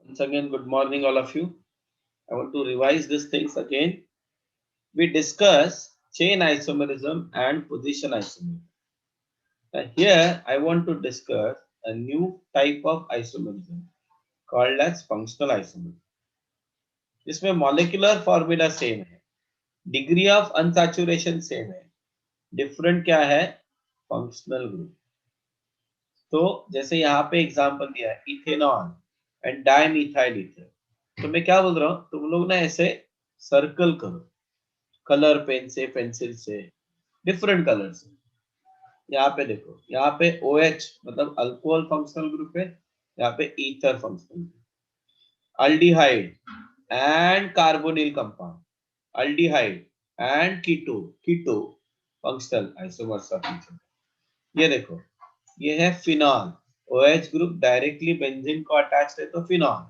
Once again, good morning, all of you. I want to revise these things again. We discuss chain isomerism and position isomerism. Here, I want to discuss a new type of isomerism called as functional isomerism. इसमें molecular formula same है, degree of unsaturation same है, different क्या है? Functional group. तो जैसे यहाँ पे example दिया है इथेनॉल एंड डाइमिथाइल ईथर. तो मैं क्या बोल रहा हूँ, तुम लोग ना ऐसे सर्कल करो कलर पेन से, पेंसिल से, डिफरेंट कलर से. यहाँ पे देखो, यहाँ पे OH मतलब अल्कोहल फंक्शनल ग्रुप है, यहाँ पे ether functional group. Aldehyde and carbonyl compound, aldehyde and keto, keto functional isomers of each other. ये देखो, ये है phenol, OH group directly benzene को अटैच्ड है तो फिनॉल.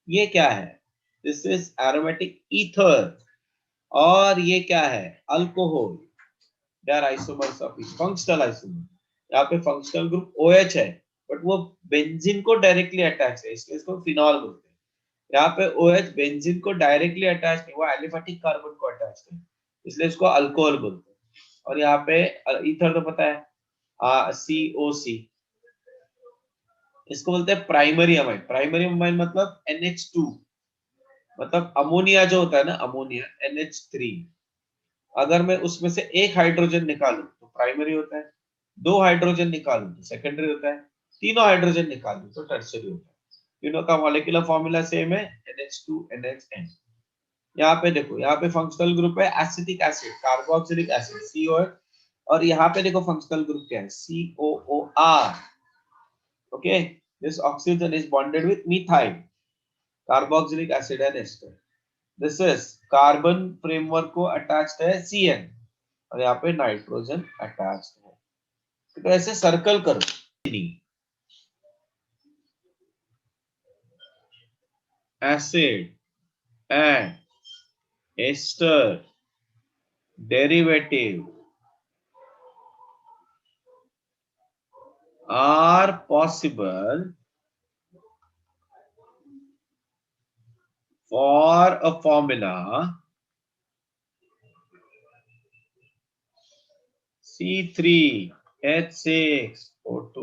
ये क्या है? This is aromatic ether. और ये क्या है? Alcohol. They are isomers of each, functional isomer. यहाँ पे फंक्शनल ग्रुप OH है, बट वो बेंजीन को डायरेक्टली अटैच है, इसलिए इसको फिनॉल बोलते हैं. यहाँ पे OH बेंजीन को डायरेक्टली अटैच नहीं, वो एलिफेटिक कार्बन को अटैच है, इसलिए इसको अल्कोहल बोलते हैं. और यहाँ पे ईथर तो पता है, COC, इसको बोलते हैं प्राइमरी अमाइन. प्राइमरी अमाइन मतलब NH2, मतलब अमोनिया जो होता है ना, अमोनिया NH3. अगर मैं उसमें से एक हाइड्रोजन निकालूं तो प्राइमरी होता है, दो हाइड्रोजन निकालूं तो सेकेंडरी होता है, तीनों हाइड्रोजन निकालूं तो टर्शियरी होता है. तीनों का मॉलिक्यूलर फॉर्मूला सेम है, NH2 NHN. यहाँ पे देखो, यहाँ पे फंक्शनल ग्रुप है acetic acid, carboxylic acid COH. और यहाँ पे देखो फंक्शनल ग्रुप क्या है? COOR. Okay, this oxygen is bonded with methyl, carboxylic acid and ester. This is carbon framework को अटैच्ड है CN, और यहाँ पे नाइट्रोजन अटैच्ड है. तो ऐसे सर्कल करो. Acid and ester derivative are possible for a formula C3H6O2.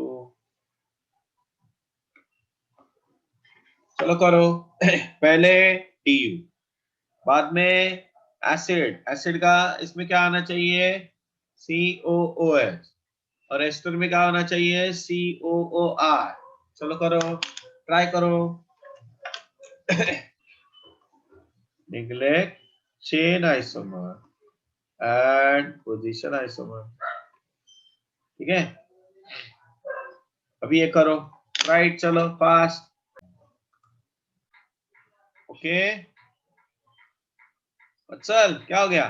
चलो करो. पहले DU, बाद में एसिड. एसिड का इसमें क्या आना चाहिए? COOH. और एस्टर में क्या होना चाहिए? COOR. चलो करो, ट्राई करो. neglect chain isomer and position isomer. ठीक है, अभी ये करो, राइट. चलो फास्ट. ओके, चल क्या हो गया?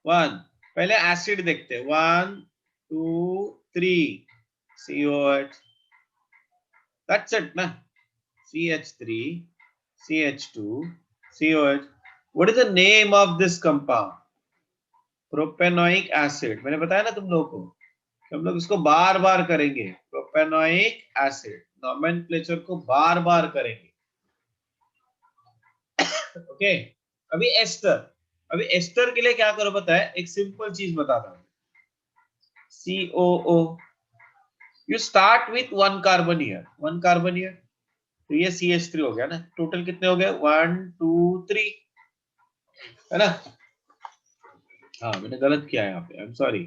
1. पहले एसिड देखते, 1 2 3 COH. दैट्स इट ना. CH3 CH2 COH. What is the name of this compound? Propanoic acid. मैंने बताया ना तुम लोगों को, हम लोग इसको बार बार करेंगे. प्रोपेनोइक एसिड नोमेनक्लेचर को बार बार करेंगे. ओके, अभी एस्टर. अभी एस्टर के लिए क्या करो पता है? एक सिंपल चीज बताता हूं. COO, you start with 1 carbon here, 1 carbon here. तो ये CH3 हो गया ना. टोटल कितने हो गए? 1 2 3, है ना? हाँ, मैंने गलत किया है यहाँ पे, I am sorry.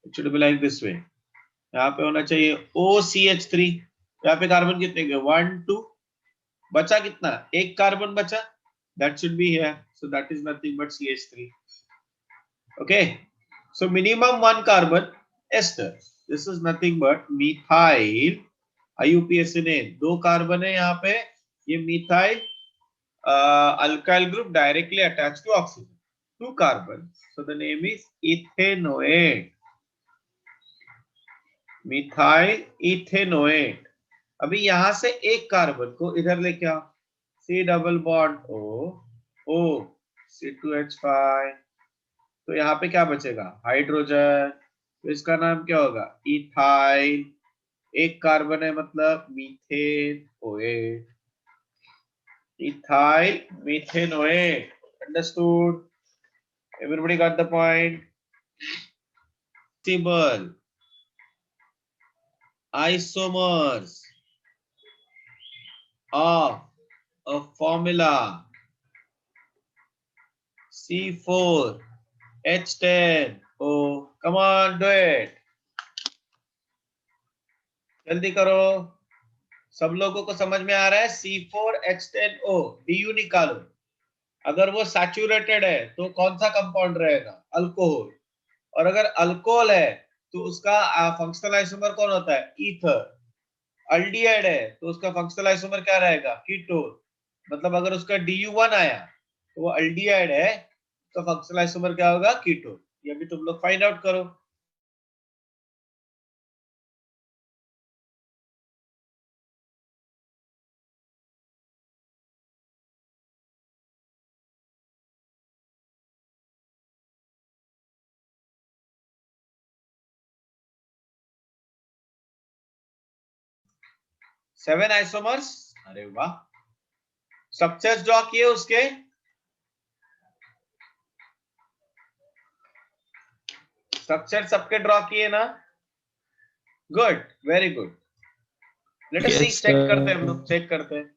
It should be like this way. यहाँ पे होना चाहिए OCH3. यहाँ पे कार्बन कितने गए? 1 2. बचा कितना? एक कार्बन बचा. That should be here. So that is nothing but CH3. Okay. So minimum 1 carbon ester. This is nothing but methyl IUPACN. 2 carbon है यहाँ पे. ये methyl alkyl group directly attached to oxygen. 2 carbon. So the name is ethanoate. Methyl ethanoate. अभी यहाँ से एक carbon को इधर लेके आओ. C double bond O C2H5. तो यहाँ पे क्या बचेगा? हाइड्रोजन. तो इसका नाम क्या होगा? इथाइल. एक कार्बन है मतलब methanoate, ethyl methanoate. Understood? Everybody got the point? सिबल isomers of a formula C4H10O. Come on, do it. जल्दी करो, सब लोगों को समझ में आ रहा है? C4H10O, DU निकालो। अगर वो सैचुरेटेड है तो कौन सा कंपाउंड रहेगा? अल्कोहल। और अगर अल्कोहल है तो उसका फंक्शनल आइसोमर कौन होता है? ईथर। अल्डिहाइड है तो उसका फंक्शनल आइसोमर क्या रहेगा? कीटोन। मतलब अगर उसका DU1 आया तो वो अल्डिहाइड है, तो फंक्शनल आइसोमर क्या होगा? कीटोन। ये भी तुम लोग फाइंड आउट करो। सेवन आइसोमर्स, अरे वाह। स्ट्रक्चर्स ड्रॉ किए उसके? स्ट्रक्चर सबके ड्रॉ किए ना? Good, very good. Let us see, Yes, check करते हैं, हम sir. लोग चेक करते हैं।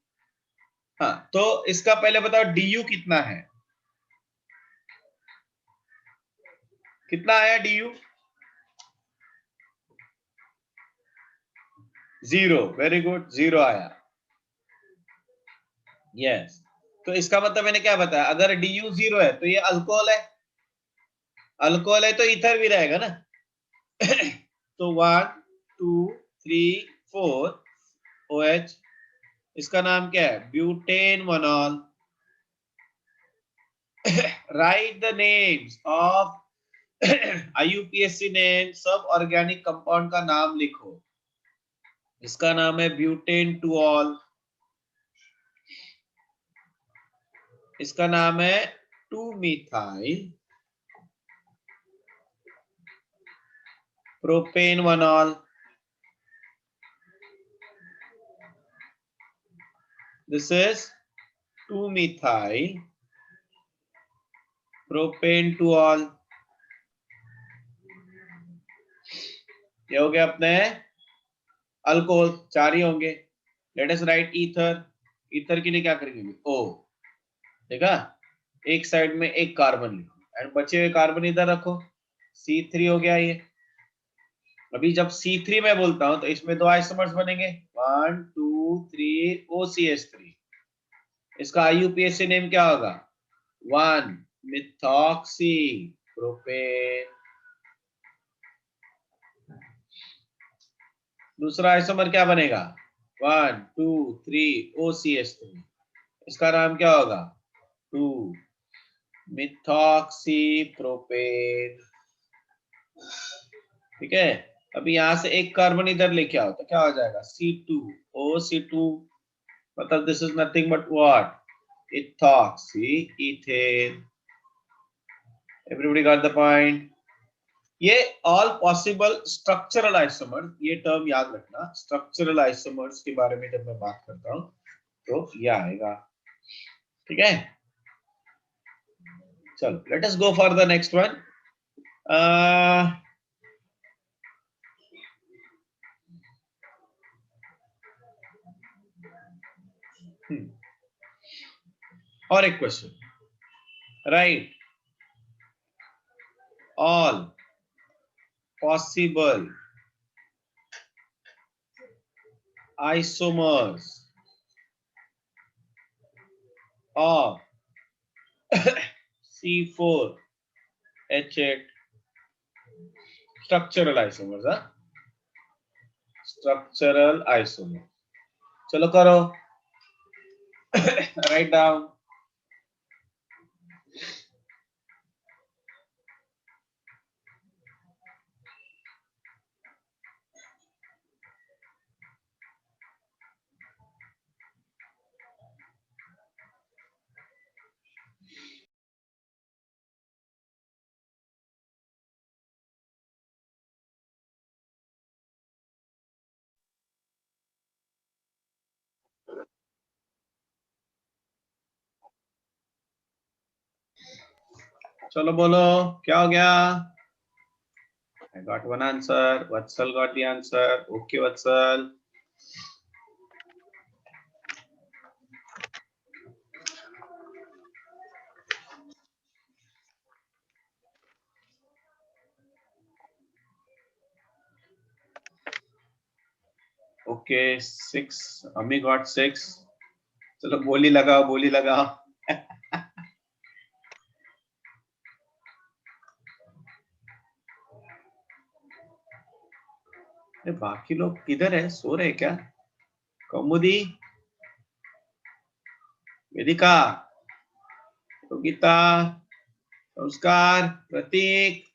हाँ, तो इसका पहले बताओ DU कितना है? कितना आया DU? 0। वेरी गुड, 0 आया। यस, तो इसका मतलब मैंने क्या बताया? अगर DU 0 है तो ये अल्कोहल है। अल्कोहल है तो ईथर भी रहेगा ना। तो 1 2 3 4 OH, इसका नाम क्या है? ब्यूटेन मोनॉल। Write the names of IUPAC name, सब ऑर्गेनिक कंपाउंड का नाम लिखो। इसका नाम है ब्यूटेन टूऑल, इसका नाम है 2 मिथाइल प्रोपेनवनॉल, दिस इज 2 मिथाइल प्रोपेनटूऑल। ये हो गया अपने अल्कोहल, 4 ही होंगे। Let us right ether. Ether के लिए क्या करेंगे? O, देखा? एक साइड में एक कार्बन लिखो एंड बचे हुए कार्बन इधर रखो। C3 हो गया ये। अभी जब C3 में बोलता हूं तो इसमें 2 आइसोमर्स बनेंगे, 1 2 3 OCH3। इसका IUPAC नेम क्या होगा? 1 मिथॉक्सी प्रोपेन। दूसरा आइसोमर क्या बनेगा? 1 2 3 OCH3। इसका नाम क्या होगा? 2 मिथॉक्सी प्रोपेन। ठीक है, अभी यहां से एक कार्बन इधर लेके आओ तो क्या हो जाएगा? C2OC2। मतलब this is nothing but what? Ethoxy ethane. Everybody got the point? ये ऑल पॉसिबल स्ट्रक्चरल आइसोमर्स, ये टर्म याद रखना। स्ट्रक्चरल आइसोमर्स के बारे में जब मैं बात करता हूं तो ये आएगा। ठीक है, चलो let us go for the next one. और एक question, right all possible isomers of C4H8, structural isomers, हाँ? Structural isomer, चलो करो। Write down. चलो बोलो क्या हो गया? I got one answer. Vatsal got the answer. Okay, Vatsal. Okay, 6. Ami got 6. चलो बोली लगाओ, बोली लगाओ. बाकी लोग किधर है? सो रहे क्या? कौमुदी, वेदिका, योगिता, संस्कार, प्रतीक.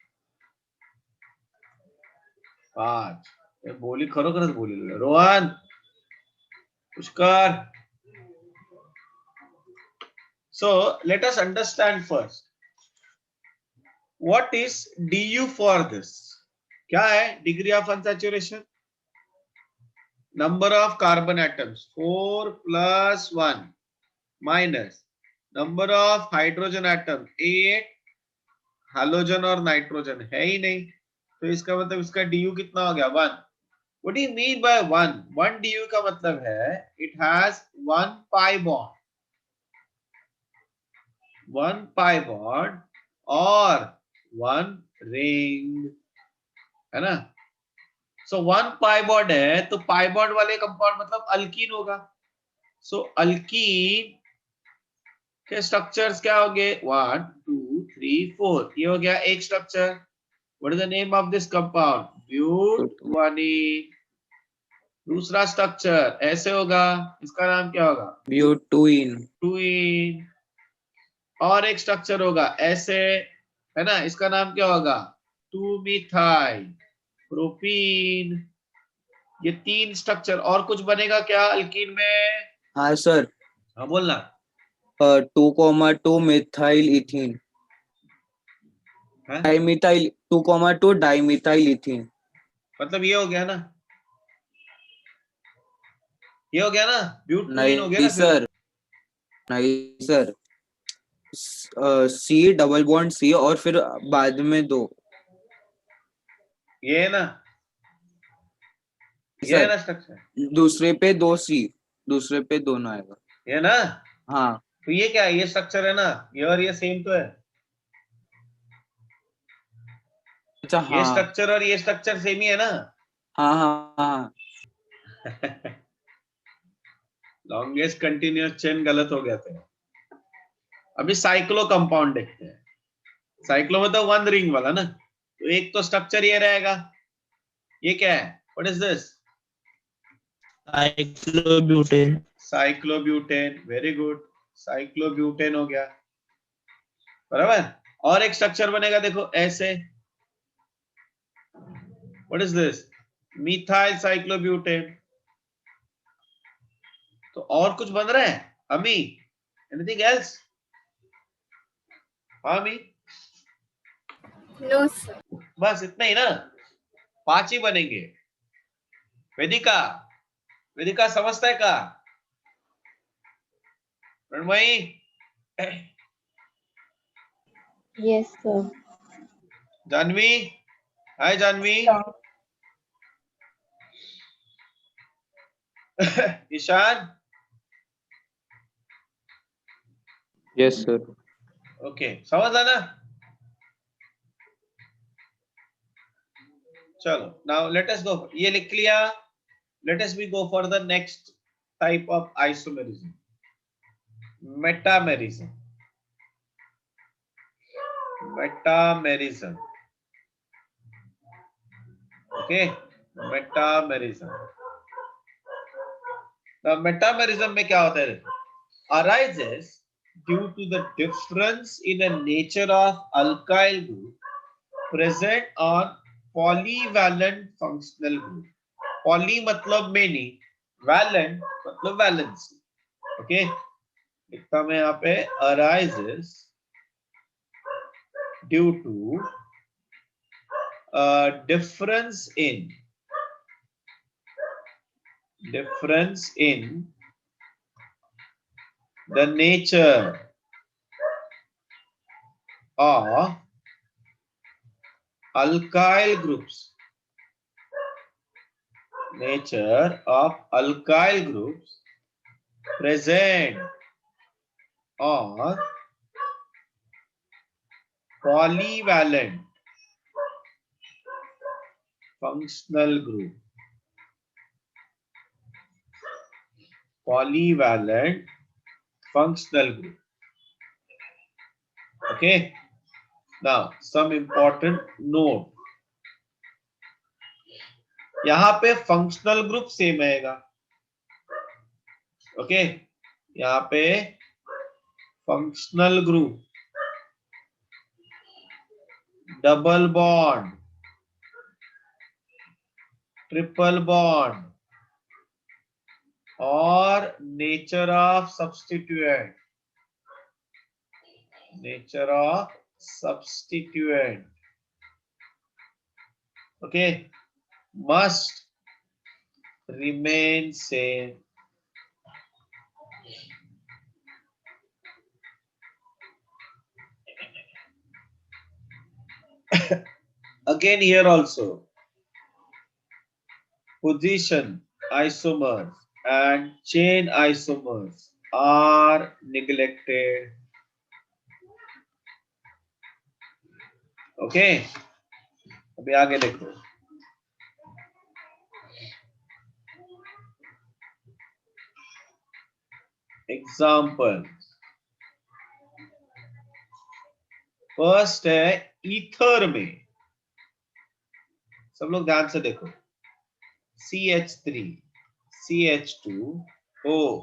5. बोली खरोखरच बोली. Rohan, Pushkar. So let us understand first. What is du for this? क्या है? Degree of unsaturation. Number of carbon atoms 4 plus 1 minus number of hydrogen atom 8. Hydrogen और नाइट्रोजन है ही नहीं, तो इसका मतलब इसका du कितना हो गया? 1. What do you mean by 1? 1 du का मतलब है it has 1 pi bond. 1 pi bond और 1 ring, है ना? सो 1 पाई बॉन्ड है तो पाई बॉन्ड वाले कंपाउंड मतलब अल्कीन होगा. सो अल्कीन के स्ट्रक्चर्स क्या हो गए? 1 2 3 4. ये हो गया एक structure. What is the name of this compound? ब्यूटानीन. दूसरा स्ट्रक्चर ऐसे होगा, इसका नाम क्या होगा? ब्यूटुइन. टूइन. और एक स्ट्रक्चर होगा ऐसे, है ना, इसका नाम क्या होगा? 2 मिथाइल प्रोपीन. ये 3 स्ट्रक्चर. और कुछ बनेगा क्या अल्कीन में? हाँ सर. हाँ बोलना. 2,2 methyl ethene. Dimethyl 2,2 dimethyl ethene. मतलब ये हो गया ना, ये हो गया ना, ब्यूटुइन हो गया नहीं ना फिर. सर, नहीं sir. C double bond C और फिर बाद में 2. ये है ना, ये है सर ना स्ट्रक्चर. दूसरे पे 2 सी, दूसरे पे दोनों आएगा. ये ना, हाँ. तो ये क्या है? ये स्ट्रक्चर है ना, ये और ये सेम तो है. अच्छा. ये हाँ स्ट्रक्चर और ये स्ट्रक्चर सेम ही है ना. हाँ हाँ हाँ. लॉन्गेस्ट कंटिन्यूअस चेन गलत हो गया था. अभी साइक्लो कंपाउंड देखते हैं. साइक्लो मतलब 1 रिंग वाला ना, तो एक तो स्ट्रक्चर ये रहेगा. ये क्या है? What is this? Cyclobutane. Cyclobutane. Very good. Cyclobutane हो गया, बराबर. और एक स्ट्रक्चर बनेगा देखो ऐसे. What is this? Methyl cyclobutane. तो और कुछ बन रहा है अमी? Anything else? हाँ अमी? No sir. बस इतना ही ना, 5 ही बनेंगे. वेदिका, वेदिका समझता है का? Ranmayi, yes sir. Janhvi, hi Janhvi. Ishaan. Yes sir. Okay, समझ आना. चलो नाउ लेट अस गो. ये लिख लिया. Let us be go for the next type of isomerism, metamerism. Metamerism. Okay, metamerism. now metamerism में क्या होता है? arises due to the difference in the nature of alkyl group present on polyvalent functional group. poly मतलब many, valent मतलब valence. Okay, लिखता मैं यहाँ पे arises due to difference in the nature of alkyl groups. Nature of alkyl groups present on polyvalent functional group. Polyvalent functional group. Okay. Now, some important note. यहाँ पे functional group same आएगा. Okay. यहाँ पे functional group, double bond, triple bond, और nature of substituent. Nature of substituent. Okay, must remain same. Again here also, position isomers and chain isomers are neglected. Okay, अभी आगे देखो. Example. First है ether में. सब लोग ध्यान से देखो. CH3, CH2O,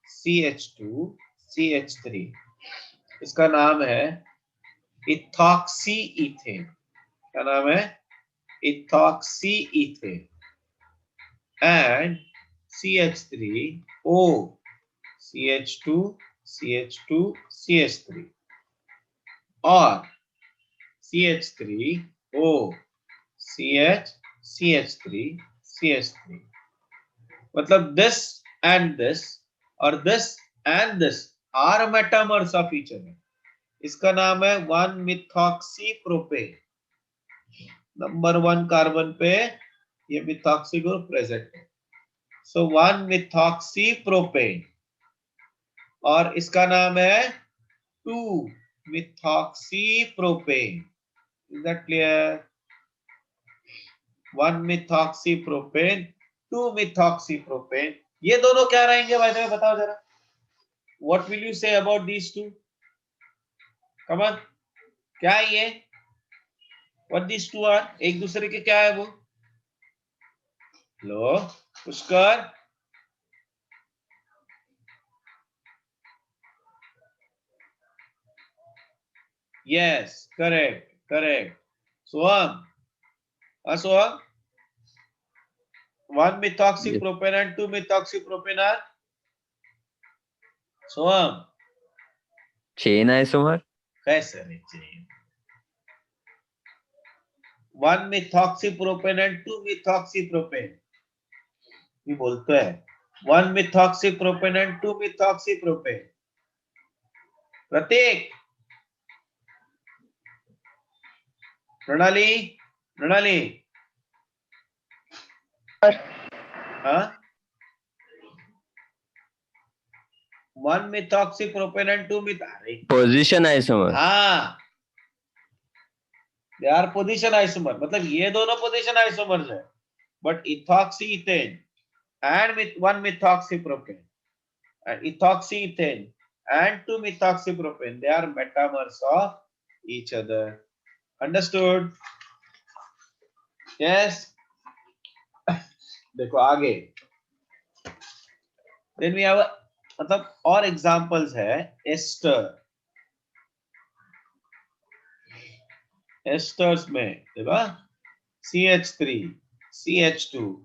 CH2, CH3. इसका नाम है इथॉक्सी इथेन. क्या नाम है? Ethoxy ethane. And CH3O, CH2, CH2, CH3 और CH3O, CH, CH3, CH3. मतलब this and this और this and this are metamers of each other. इसका नाम है 1-methoxypropane. नंबर 1 कार्बन पे ये मिथॉक्सी ग्रुप प्रेजेंट है. सो 1-methoxypropane और इसका नाम है 2-methoxypropane. Is that clear? 1-methoxypropane, 2-methoxypropane. ये दोनों क्या रहेंगे भाई? बताओ जरा. What will you say about these two? Come on. क्या है ये? What these two are? एक दूसरे के क्या है वो? लो, Pushkar. Yes, correct, correct. Soham. Soham. 1-methoxypropane and 2-methoxypropane are? Soham. chain isomer. कैसे रे chain? 1-methoxypropane and 2-methoxypropane. ये बोलते हैं 1-methoxypropane and 2-methoxypropane. प्रतीक. प्रणाली. प्रणाली. हाँ? 1-methoxypropane and 2-methoxypropane. position isomer. हाँ. They are position isomer. मतलब ये दोनों position isomers है. But ethoxyethane and 1-methoxypropane and ethoxyethane and 2-methoxypropane, they are metamers of each other. Understood? Yes. देखो आगे. Then we have मतलब और examples है ester. Esters में देखो CH3, CH2,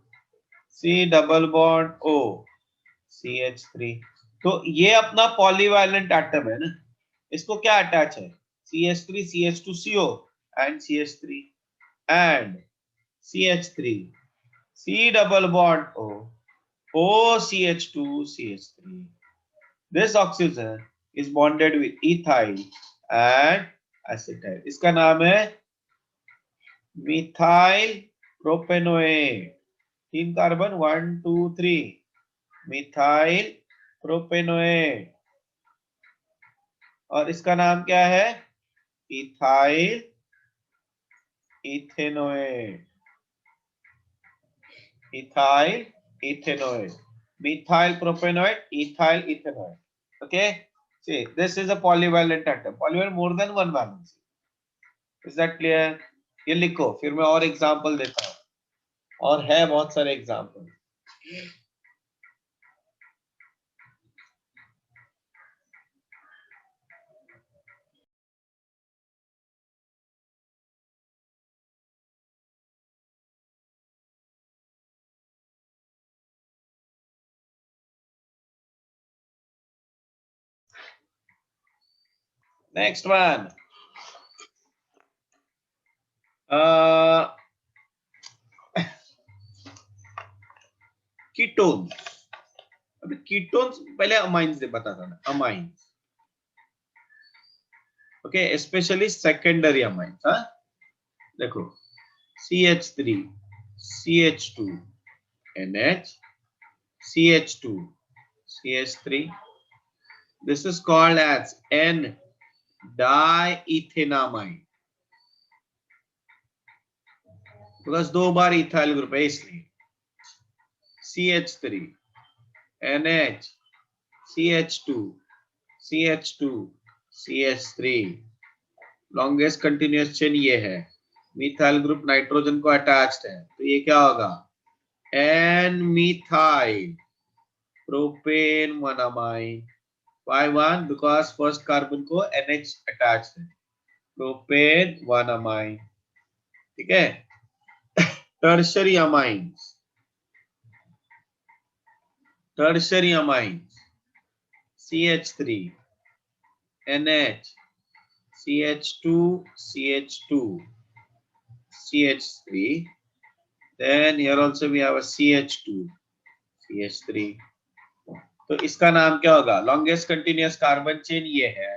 C double bond O, CH3. तो ये अपना पॉलीवैलेंट एटम है ना. इसको क्या अटैच है? CH3, CH2CO and CH3 and CH3, C double bond O, OCH2, CH3. This oxygen is bonded with ethyl and acetyl, इसका नाम है methyl propanoate. 3 carbon, 1 2 3, methyl propanoate. और इसका नाम क्या है? Ethyl ethanoate. Ethyl ethanoate, methyl propanoate, ethyl ethanoate. Okay, see, this is a polyvalent atom. Polyvalent, more than one valence. Is that clear? ये लिखो, फिर मैं और एग्जांपल देता हूँ, और है बहुत सारे एग्जांपल। Next one. कीटोन्स। अभी कीटोन्स पहले अमाइंस से बताता ना, amines. Okay, specially secondary amines. हाँ, देखो, CH3 CH2 NH CH2 CH3. This is called as N diethenamide, because 2 bar ethyl group है इसलिए। CH3 NH CH2 CH2 CH3, longest continuous chain ये है। मिथाइल ग्रुप नाइट्रोजन को attached है, तो ये क्या होगा? N methyl propane monoamine. Why 1? Because first carbon को NH अटैच्ड है, प्रोपेन 1 अमाइन। ठीक है, tertiary amines. Tertiary amines, CH3 NH CH2 CH2 CH3. Then here also we have a CH2 CH3. तो इसका नाम क्या होगा? लॉन्गेस्ट कंटिन्यूअस कार्बन चेन ये है,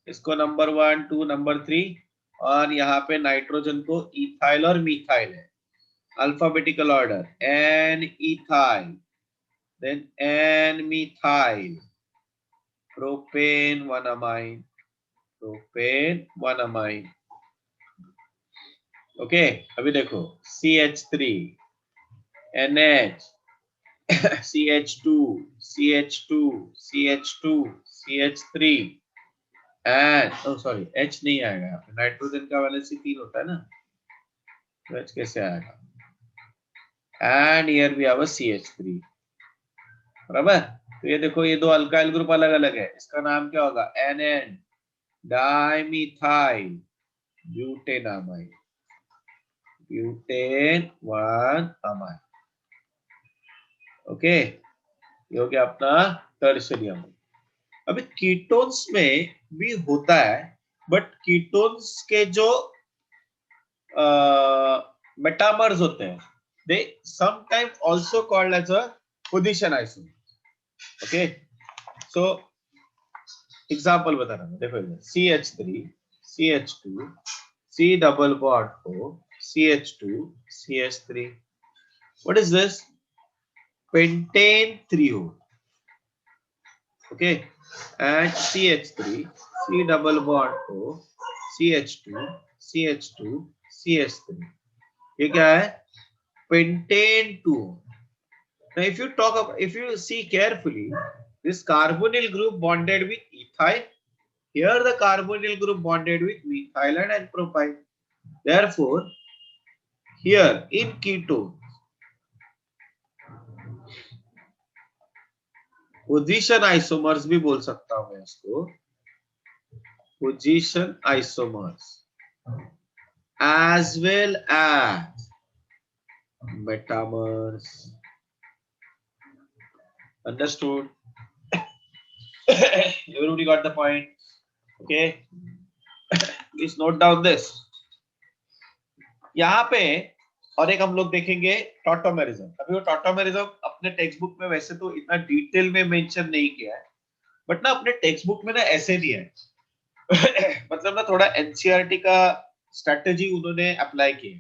इसको नंबर 1 2 नंबर 3, और यहाँ पे नाइट्रोजन को इथाइल और मिथाइल है, alphabetical order. N ethyl, then N methyl, propane 1 amine, propane 1 amine. Okay, अभी देखो, CH3 NH CH2 CH2 CH2 CH3 and sorry, H नहीं आएगा यहाँ पे, नाइट्रोजन का वैलेंसी 3 होता है ना, तो H कैसे आएगा? And here we have a CH3, बराबर। तो ये देखो, ये दो अल्काइल ग्रुप अलग अलग है, इसका नाम क्या होगा? NN dimethyl butanamide, butane 1 amine. Okay, ये हो गया अपना टर्शरी अमाइन। अभी कीटोन्स में भी होता है, बट कीटोन्स के जो मेटामर्स होते हैं, they sometimes also called as a position isomer. Okay, so example बता रहा हूँ, देखो इधर CH3 CH2 C double bond O CH2 CH3. What is this? Pentane 3O. Okay, and CH3 C double bond O CH2 CH2 CH3. ये क्या है? Pentane 2O. Now, if you see carefully, this carbonyl group bonded with ethyl. Here, the carbonyl group bonded with methyl and propyl. Therefore, here in ketone, position isomers भी बोल सकता हूँ मैं इसको, position isomers, as well as metamers. Understood? Everybody got the point? Okay, please note down this. यहाँ पे और एक हम लोग देखेंगे टॉटोमेरिज्म। अभी वो टॉटोमेरिज्म अपने टेक्स्ट बुक में वैसे तो इतना डिटेल में मेंशन नहीं किया है, बट ना अपने टेक्स्ट बुक में ना ऐसे दिया है, मतलब ना थोड़ा एनसीईआरटी का स्ट्रेटेजी उन्होंने अप्लाई की।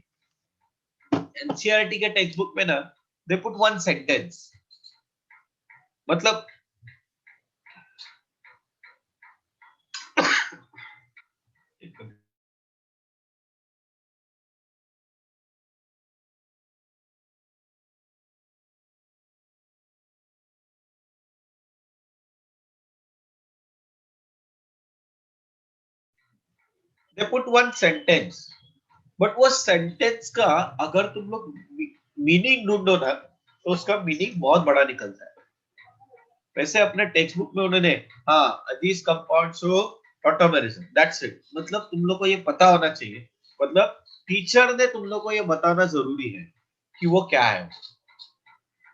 एनसीईआरटी के टेक्स्ट बुक में ना दे पुट वन सेंटेंस, मतलब they put one sentence, but वो सेंटेंस का अगर तुम लोग मीनिंग ढूंढो ना तो उसका मीनिंग बहुत बड़ा निकलता है। वैसे अपने टेक्स्ट बुक में उन्होंने हाँ these compounds show tautomerism, that's it. मतलब तुम लोग को ये पता होना चाहिए, मतलब टीचर ने तुम लोग को ये बताना जरूरी है कि वो क्या है।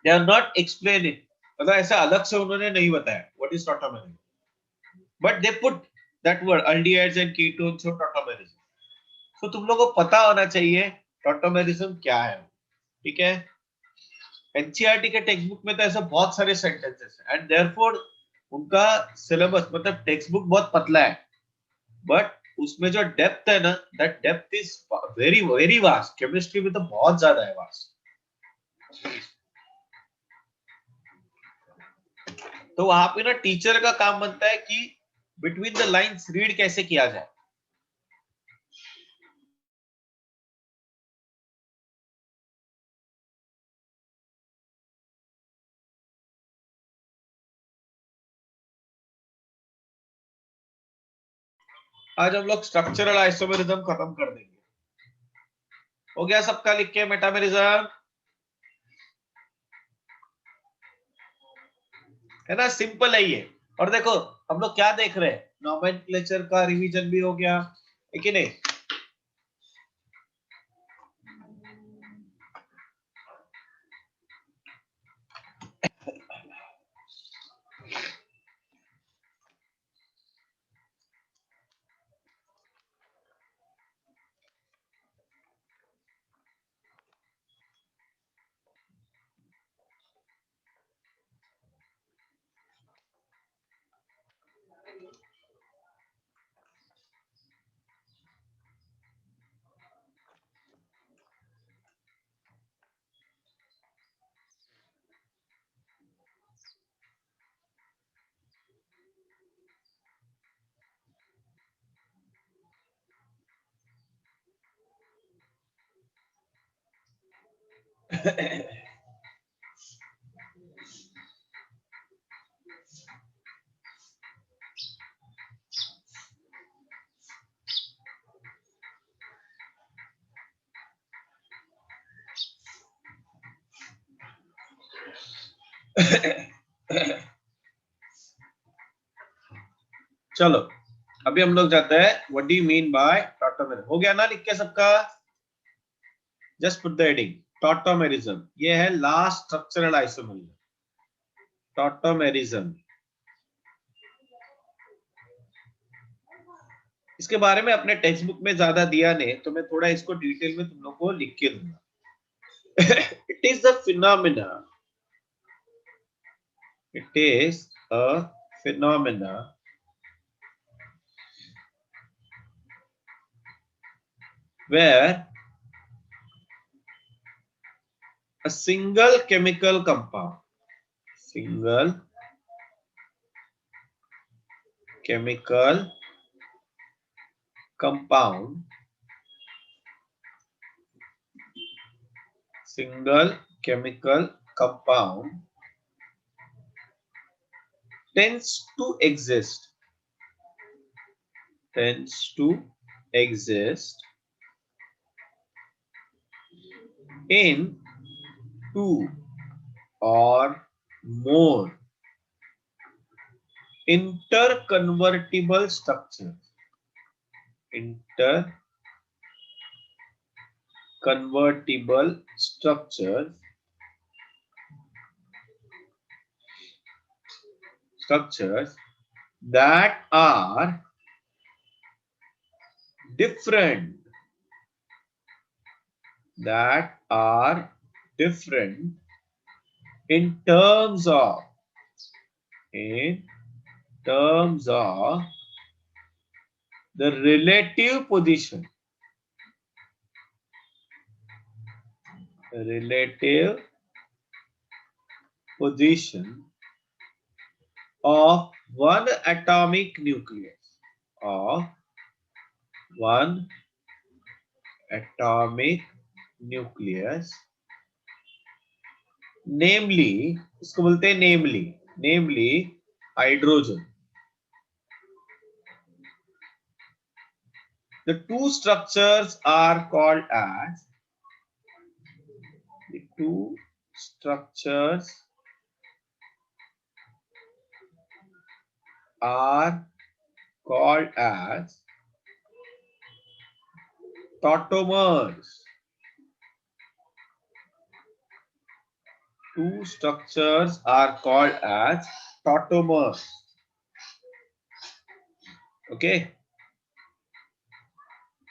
दे आर नॉट एक्सप्लेनिंग, मतलब ऐसा अलग से उन्होंने नहीं बताया what is tautomerism, but they put that word aldehydes and ketones show tautomerism. तो तुम लोग को पता होना चाहिए टॉटोमेरिज्म क्या है, ठीक है। एनसीईआरटी के टेक्स्ट बुक में तो ऐसा बहुत सारे सेंटेंसेस है एंड देयरफॉर उनका सिलेबस मतलब टेक्स्ट बुक बहुत पतला है, बट उसमें जो डेप्थ है ना, that depth is very very vast. Chemistry में तो बहुत ज्यादा है वास्ट। तो वहां पे ना टीचर का काम बनता है कि बिटवीन द लाइंस रीड कैसे किया जाए। आज हम लोग स्ट्रक्चरल आइसोमेरिज्म खत्म कर देंगे। हो गया सबका लिख के मेटामेरिज्म, है ना, सिंपल है ये। और देखो हम लोग क्या देख रहे हैं, नोमेनक्लेचर का रिवीजन भी हो गया है कि नहीं। चलो अभी हम लोग जाते हैं what do you mean by tautomerism. हो गया ना लिख के सबका, just put the heading tautomerism. ये है लास्ट स्ट्रक्चरल आइसोमेरिज्म, टॉटोमेरिज्म। इसके बारे में अपने टेक्स्ट बुक में ज्यादा दिया नहीं, तो मैं थोड़ा इसको डिटेल में तुम लोग को लिख के दूंगा। It is the phenomena, it is a phenomena where a single chemical compound, single chemical compound, single chemical compound tends to exist, tends to exist in two or more interconvertible structures, interconvertible structures that are different, that are different in terms of, in terms of the relative position of one atomic nucleus of one atomic nucleus, namely इसको बोलते हैं namely hydrogen. The two structures are called as tautomers. Two structures are called as tautomers. Okay.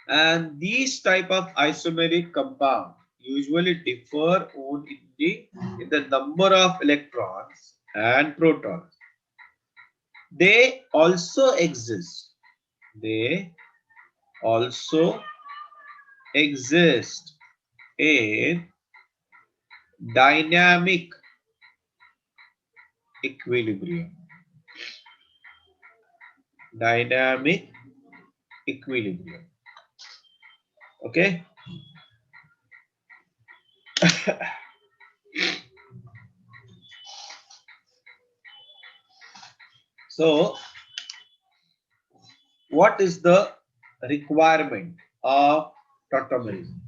And these type of isomeric compound usually differ only in the number of electrons and protons. They also exist in dynamic equilibrium. Okay. So, what is the requirement of tautomerism?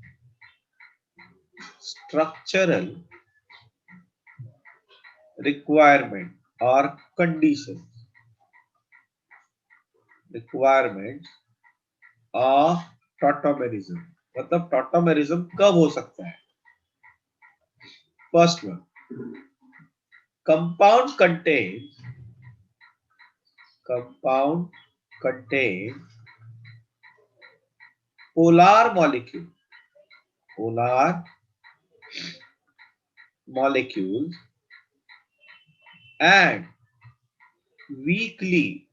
Structural requirement or conditions. Requirements of tautomerism. मतलब tautomerism कब हो सकता है? First one, compound contains polar molecules and weakly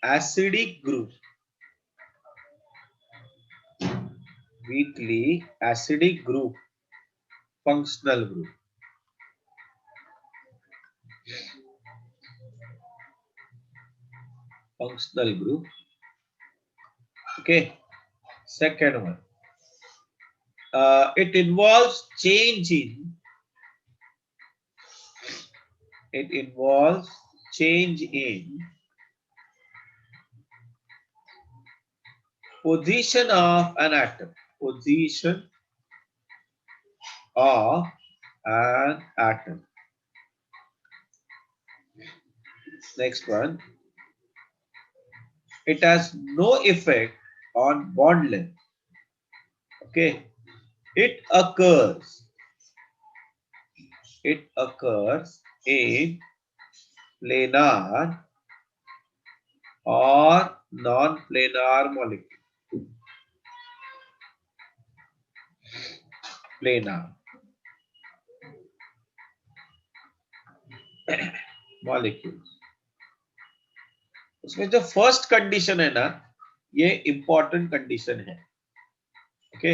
acidic group. Functional group. Okay. Second one. It involves change in position of an atom. Next one. It has no effect on bond length. Okay. It occurs in planar or non-planar molecule. Planar molecules. उसमें जो first condition है ना, ये important condition है. Okay.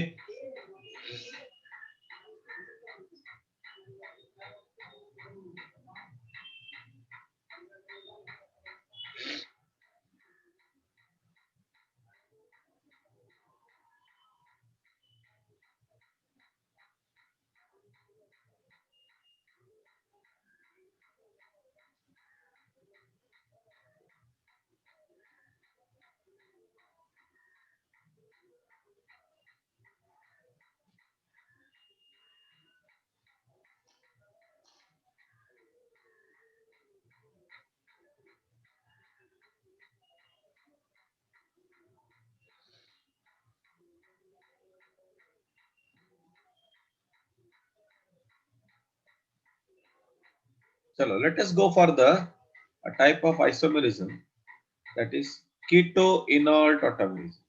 चलो, let us go for the a type of isomerism, that is keto-enol tautomerism.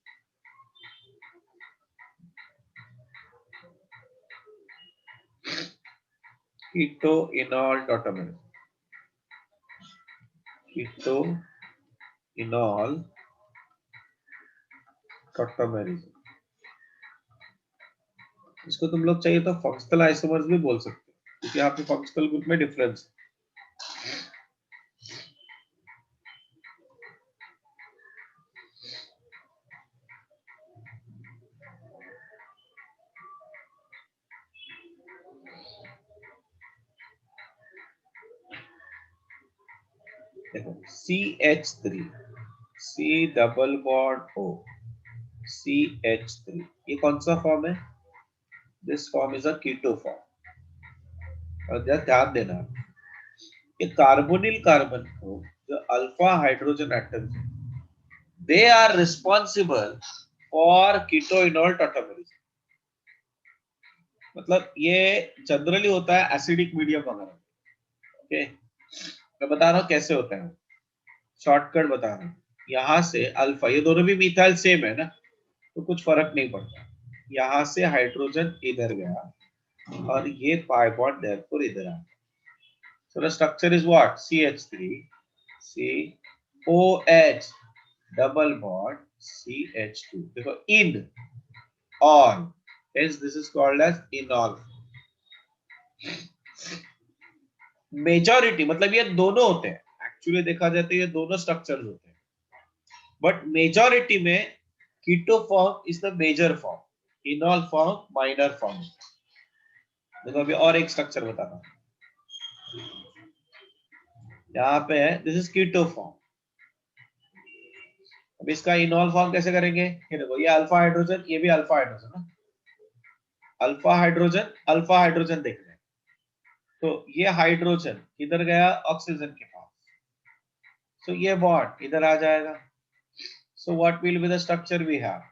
Keto-enol tautomerism. Keto-enol tautomerism. इसको तुम लोग चाहिए तो फंक्शनल आइसोमर्स भी बोल सकते हो, क्योंकि यहाँ पे फंक्शनल ग्रुप में डिफरेंस है। देखो CH3, C double bond O, CH3, ये कौन सा फॉर्म है? This form is a keto form. और ध्यान देना, ये कार्बोनिल कार्बन को जो अल्फा हाइड्रोजन एटम्स है, they are responsible for keto enol tautomerism. मतलब ये जनरली होता है एसिडिक मीडियम वगैरह। ओके, मैं बता रहा हूँ कैसे होता है, शॉर्टकट बता रहा हूँ। यहाँ से अल्फा, ये दोनों भी मिथाइल सेम है ना, तो कुछ फर्क नहीं पड़ता। यहाँ से हाइड्रोजन इधर गया और ये पाई बॉन्ड देयरफॉर इधर आ गया। So the structure is what? CH3, COH, double bond, CH2. देखो in, all. Hence this is called as enol. Majority मतलब ये दोनों होते हैं, एक्चुअली देखा जाए तो ये दोनों स्ट्रक्चर्स होते हैं, बट मेजॉरिटी में keto form is the major form, enol form minor form. देखो अभी और एक स्ट्रक्चर बताता हूँ, यहाँ पे है, दिस इज कीटो फॉर्म। अब इसका इनॉल फॉर्म कैसे करेंगे? ये देखो, ये अल्फा हाइड्रोजन, ये भी अल्फा हाइड्रोजन ना, अल्फा हाइड्रोजन देख रहे हैं, तो ये हाइड्रोजन किधर गया? ऑक्सीजन के पास, सो ये बॉन्ड इधर आ जाएगा। So what will be the structure we have?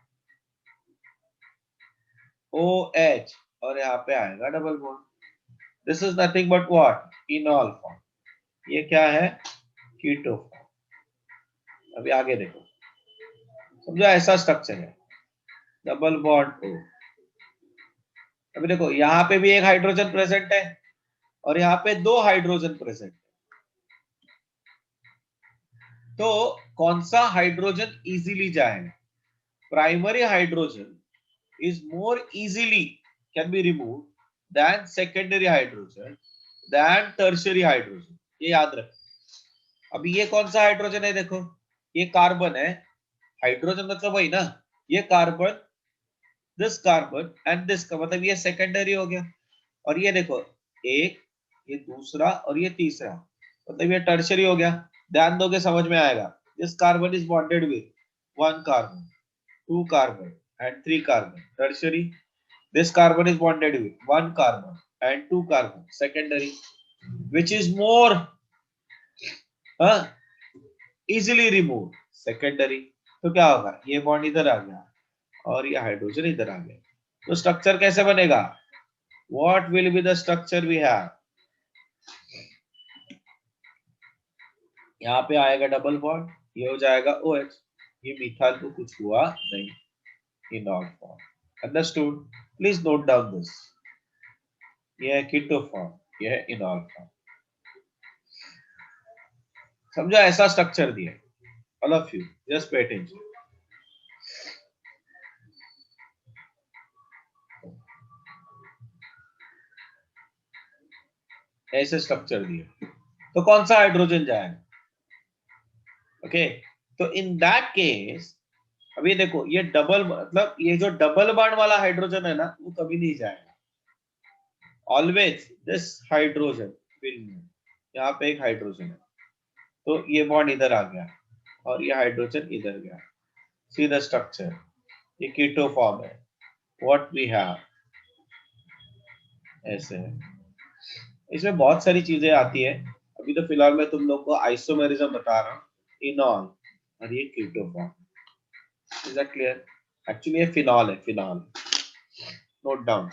OH, और यहाँ पे आएगा double bond. This is nothing but what? Enol form. ये क्या है? Keto form. अभी आगे देखो, समझो ऐसा स्ट्रक्चर है, डबल बॉन्ड O। अभी देखो यहाँ पे भी एक हाइड्रोजन प्रेजेंट है और यहाँ पे दो हाइड्रोजन प्रेजेंट है, तो कौन सा हाइड्रोजन इजीली जाएगा? Primary hydrogen is more easily can be removed than secondary hydrogen than tertiary hydrogen, ये याद रखें। अभी ये कौन सा हाइड्रोजन है? देखो ये कार्बन है, हाइड्रोजन मतलब वही ना, ये carbon, this carbon and this का मतलब ये सेकेंडरी हो गया। और ये देखो, एक, ये दूसरा और ये तीसरा, मतलब ये टर्शरी हो गया। ध्यान दोगे समझ में आएगा। This carbon is bonded with one carbon, two carbon and three carbon, tertiary. This carbon is bonded with one carbon and two carbon, secondary. Which is more easily removed? Secondary. तो क्या होगा? ये बॉन्ड इधर आ गया और ये hydrogen इधर आ गया, तो स्ट्रक्चर कैसे बनेगा? What will be the structure we have? यहाँ पे आएगा डबल बॉन्ड, ये हो जाएगा OH, ये मिथाइल को कुछ हुआ नहीं, इनॉल form. Understood? Please note down this. ये है कीटो फॉर्म, ये है इनॉल फॉर्म। समझो ऐसा स्ट्रक्चर दिया, all of you just pay attention. ऐसे स्ट्रक्चर दिए, तो कौन सा हाइड्रोजन जाएगा? ओके, तो इन दैट केस अभी देखो, ये डबल मतलब ये जो डबल बॉन्ड वाला हाइड्रोजन है ना, वो कभी नहीं जाएगा। Always this hydrogen will move. यहाँ पे एक हाइड्रोजन है, तो ये बॉन्ड इधर आ गया और ये हाइड्रोजन इधर गया। सी द स्ट्रक्चर, ये कीटो फॉर्म है। व्हाट वी हैव ऐसे है। इसमें बहुत सारी चीजें आती है, अभी तो फिलहाल मैं तुम लोग को आइसोमेरिज्म बता रहा हूँ, इनॉल और ये keto form. Is that clear? Actually ये फिनॉल है, phenol. Note down.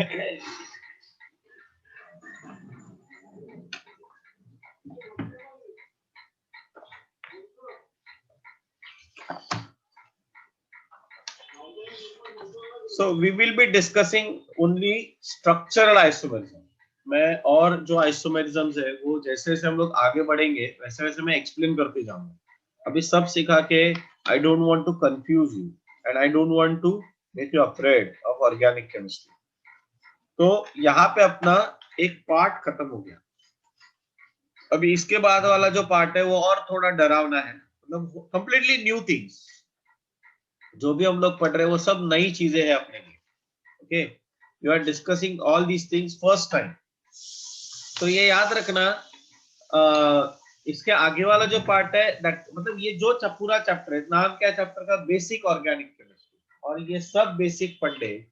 So we will be discussing only structural isomerism. मैं और जो आइसोमेरिज्म्स है वो जैसे जैसे हम लोग आगे बढ़ेंगे वैसे वैसे मैं एक्सप्लेन करते जाऊंगा. अभी सब सिखा के I don't want to confuse you and I don't want to make you afraid of organic chemistry. तो यहाँ पे अपना एक पार्ट खत्म हो गया. अभी इसके बाद वाला जो पार्ट है वो और थोड़ा डरावना है, मतलब कंप्लीटली न्यू थिंग्स. जो भी हम लोग पढ़ रहे हैं वो सब नई चीजें हैं अपने लिए. Okay, you are discussing all these things first time. तो ये याद रखना, इसके आगे वाला जो पार्ट है मतलब ये जो पूरा चैप्टर है, नाम क्या है चैप्टर का, बेसिक ऑर्गेनिक केमिस्ट्री. और ये सब बेसिक पढ़े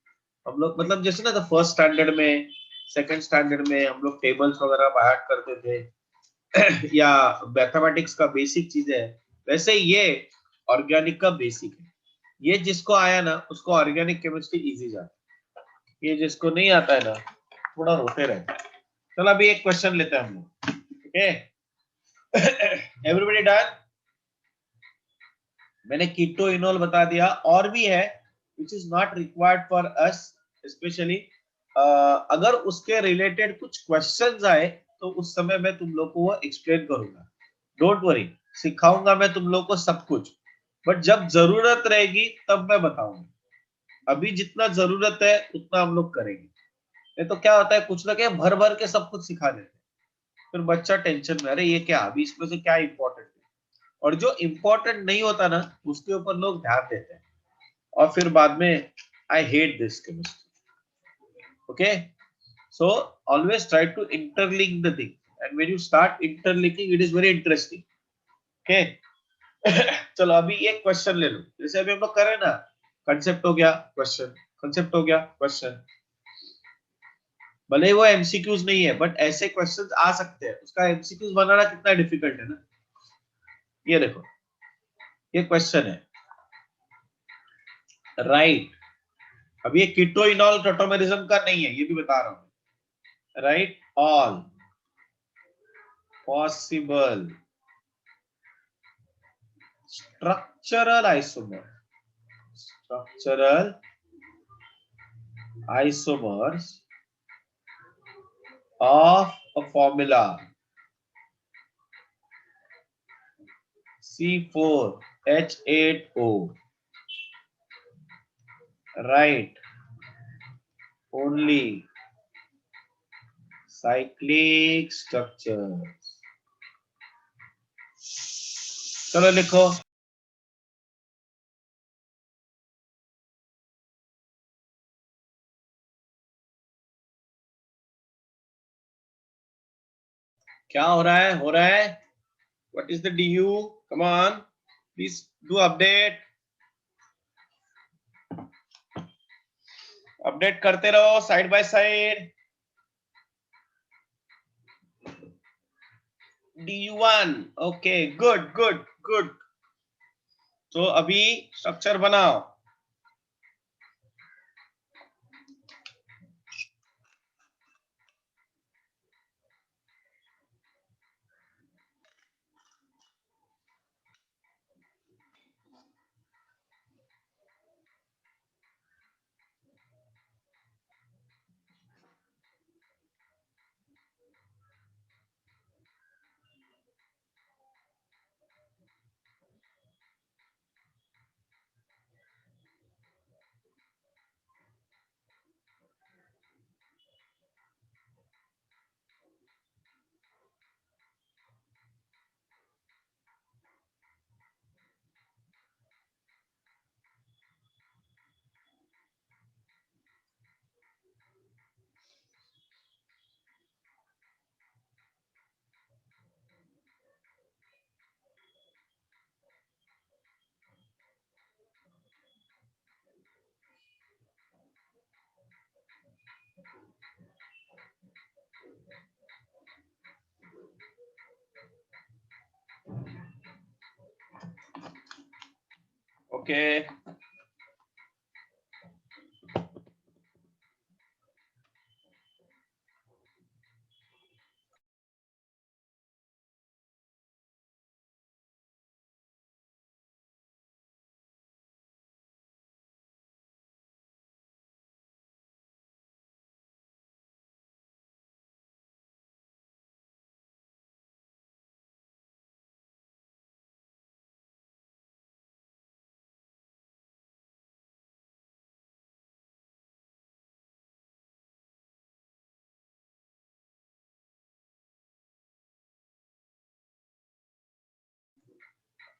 हम लोग, मतलब जैसे ना फर्स्ट स्टैंडर्ड में सेकंड स्टैंडर्ड में हम लोग टेबल्स वगैरह बाय करते थे या मैथमेटिक्स का बेसिक चीज है, वैसे ये ऑर्गेनिक का बेसिक है. ये जिसको आया ना उसको ऑर्गेनिक केमिस्ट्री इजी जाता है, ये जिसको नहीं आता है ना थोड़ा रोते रहता है. चलो अभी एक क्वेश्चन लेते हैं हम लोग. Okay, everybody done. मैंने कीटो इनोल बता दिया, और भी है which is not required for us specially. अगर उसके रिलेटेड कुछ क्वेश्चंस आए तो उस समय मैं तुम लोग को वो एक्सप्लेन करूंगा. डोंट वरी, सिखाऊंगा मैं तुम लोग को सब कुछ, बट जब जरूरत रहेगी तब मैं बताऊंगा. अभी जितना जरूरत है उतना हम लोग करेंगे. नहीं तो क्या होता है, कुछ ना क्या भर भर के सब कुछ सिखा देते हैं, फिर बच्चा टेंशन में, अरे ये क्या, अभी इसमें से क्या इंपॉर्टेंट है. और जो इंपॉर्टेंट नहीं होता ना उसके ऊपर लोग ध्यान देते हैं और फिर बाद में I hate this chemistry. Okay, so always try to interlink the thing and when you start interlinking it is very interesting. Okay, चलो अभी एक क्वेश्चन ले लो. जैसे अभी हम लोग करें ना, कंसेप्ट हो गया क्वेश्चन, कंसेप्ट हो गया क्वेश्चन. भले ही वो एमसीक्यूज नहीं है बट ऐसे क्वेश्चंस आ सकते हैं. उसका एमसीक्यूज बनाना कितना डिफिकल्ट है ना. ये देखो, ये क्वेश्चन है, राइट. अब ये कीटो इनॉल टोटोमेरिज्म का नहीं है, ये भी बता रहा हूं. Right all possible structural isomer, structural isomers of a formula C4H8O, right, only cyclic structures. चलो लिखो. क्या हो रहा है, हो रहा है. What is the DU? Come on, please do update. Update करते रहो side by side. DU1, okay, good good good. तो अभी स्ट्रक्चर बनाओ. Okay,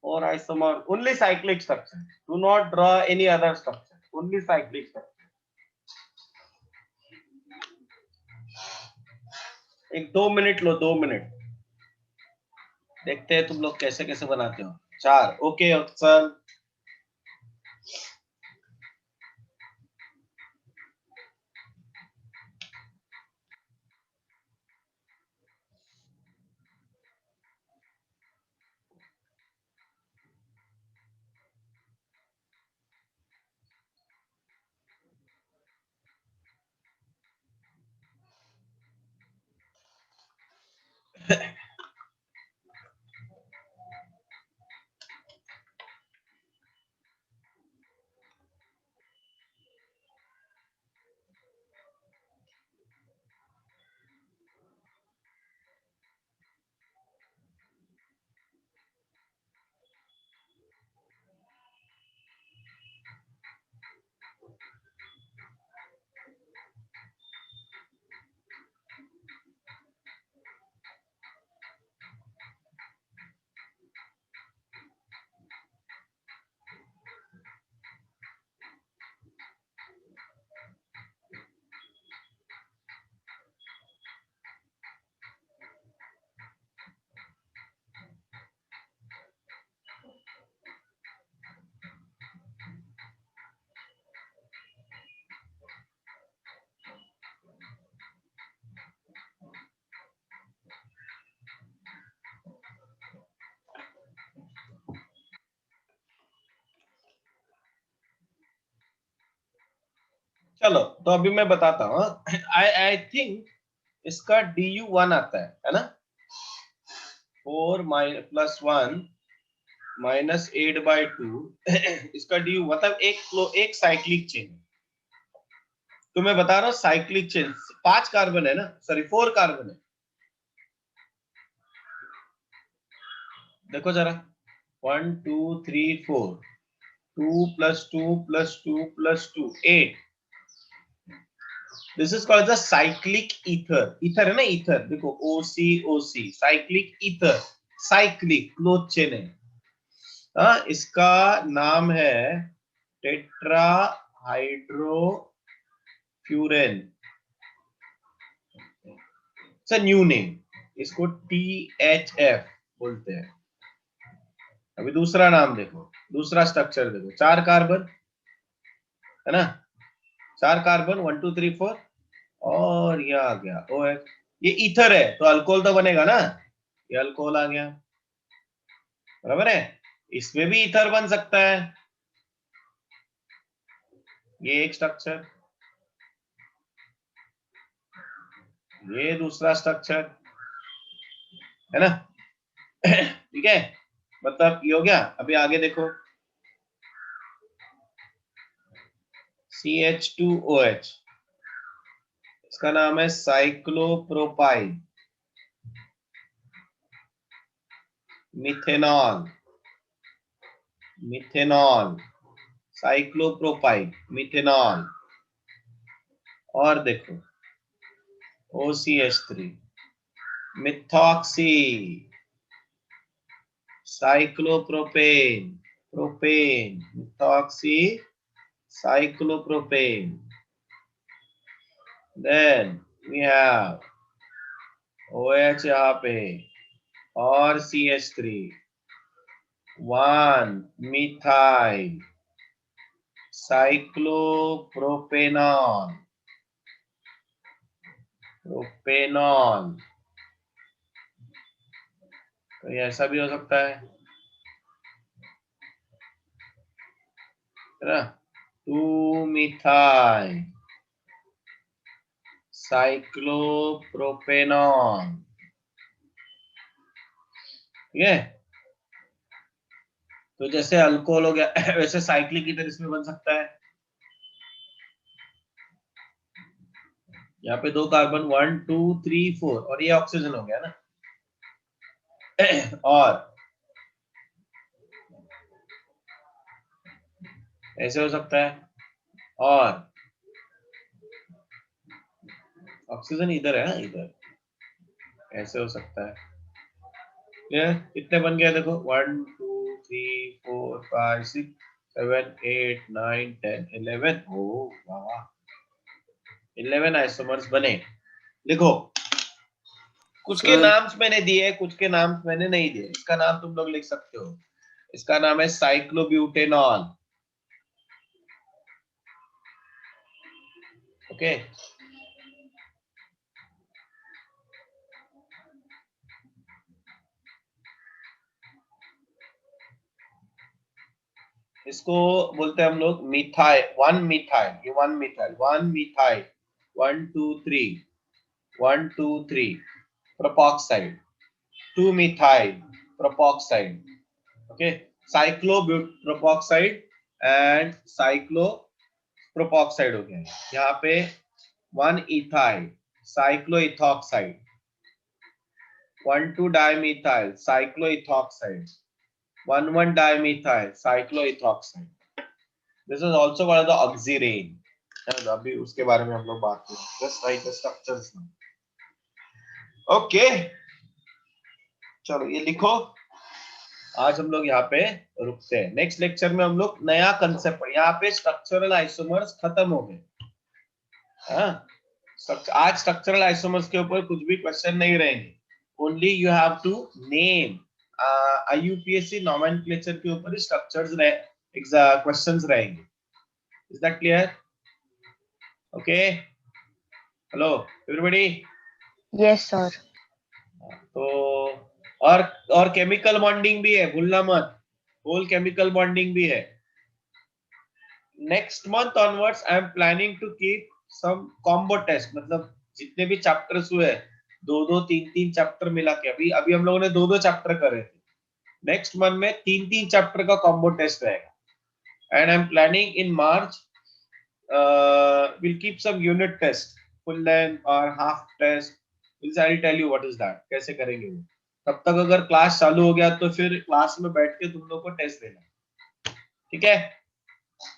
4 isomer, only cyclic structure. Do not draw any other structure, only cyclic structure. एक 2 minute low, 2 minute देखते हैं तुम लोग कैसे कैसे बनाते हो। 4 ओके अक्सर। चलो तो अभी मैं बताता हूँ। आई थिंक इसका du1 आता है ना। 4 + 1 -8/2 इसका du मतलब एक साइक्लिक चेन। तो मैं बता रहा हूँ साइक्लिक चेन 5 कार्बन है ना, सॉरी 4 कार्बन है। देखो जरा 1 2 3 4 2 + 2 + 2 + 2 8। This is called the cyclic ether. Ether है ना, ईथर देखो OC cyclic ether, cyclic close chain है। इसका नाम है tetrahydrofuran. It's a new name, इसको THF बोलते हैं। अभी दूसरा नाम देखो, दूसरा स्ट्रक्चर देखो, 4 कार्बन है ना, 4 कार्बन 1 2 3 4 और ये आ गया OH। ये ईथर है तो अल्कोहल तो बनेगा ना, ये अल्कोहल आ गया, बराबर है। इसमें भी ईथर बन सकता है, ये एक स्ट्रक्चर, ये दूसरा स्ट्रक्चर है ना। ठीक है, मतलब ये हो गया। अभी आगे देखो CH2OH, इसका नाम है cyclopropyl methanol, methanol cyclopropyl methanol. और देखो OCH3 methoxy cyclopropane, propane methoxy cyclopropane. Then we have OH यहाँ पे और CH3 1 methyl cyclopropanol, प्रोपेनॉल। तो ये ऐसा भी हो सकता है ना, 2 methyl cyclopropanol। ठीक है, तो जैसे अल्कोहल हो गया वैसे साइक्लिक ईथर इसमें बन सकता है। यहाँ पे 2 कार्बन 1 2 3 4 और ये ऑक्सीजन हो गया ना। और ऐसे हो सकता है, और ऑक्सीजन इधर है ना, इधर ऐसे हो सकता है। क्लियर, कितने बन गया देखो 1 2 3, 4, 5, 6, 7, 8, 9, 10, 11. Oh, wow. 11 आइसोमर्स बने. लिखो. कुछ के Sir. नाम्स मैंने दिए, कुछ के नाम्स मैंने नहीं दिए. इसका नाम तुम लोग लिख सकते हो. इसका नाम है साइक्लोब्यूटेनॉल. ओके. इसको बोलते हैं हम लोग मिथाइल. 1 मिथाइल. ये 1 methyl. 1 methyl. 1 2 3. 1 2 3 propoxide. 2 methyl propoxide. Okay, cyclopropoxide and cyclopropoxide हो गया. यहाँ पे 1 ethyl cycloethoxide. 1 2 dimethyl cycloethoxide. 1 1 dimethyl cycloethoxide. This is also called the oxirane. अभी उसके बारे में हम लोग बात करें. Just write the structures now. Okay. चलो ये लिखो. आज हम लोग यहाँ पे रुकते हैं. नेक्स्ट लेक्चर में हम लोग नया कंसेप्ट पढ़ेंगे. यहाँ पे स्ट्रक्चरल आइसोमर्स खत्म हो गए. आज स्ट्रक्चरल आइसोमर्स के ऊपर कुछ भी क्वेश्चन नहीं रहेंगे. Only you have to name. IUPAC nomenclature के ऊपर स्ट्रक्चर्स क्वेश्चंस रहेंगे. Is that clear? Okay. Hello everybody. Yes, sir. तो और केमिकल बॉन्डिंग भी है, भूलना मत. होल केमिकल बॉन्डिंग भी है. Next month onwards I am planning to keep some combo test. मतलब जितने भी चैप्टर्स हुए, 2 3 चैप्टर मिला के. अभी हम लोगों ने 2 चैप्टर करे थे. नेक्स्ट मंथ में 3 चैप्टर का कॉम्बो टेस्ट रहेगा. And I am planning in March will keep some unit test, full length और half test. I will tell you what is that, कैसे करेंगे वो. तब तक अगर क्लास चालू हो गया तो फिर क्लास में बैठ के तुम लोग को टेस्ट देना. ठीक है.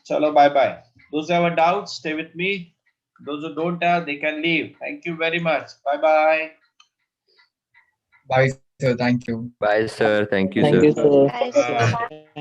चलो bye bye. Those who have a doubt, stay with me. Those who don't have, they can leave. Thank you very much. Bye bye. Bye, sir. Thank you. Bye, sir. Thank you, Thank sir. you, sir. Bye, sir.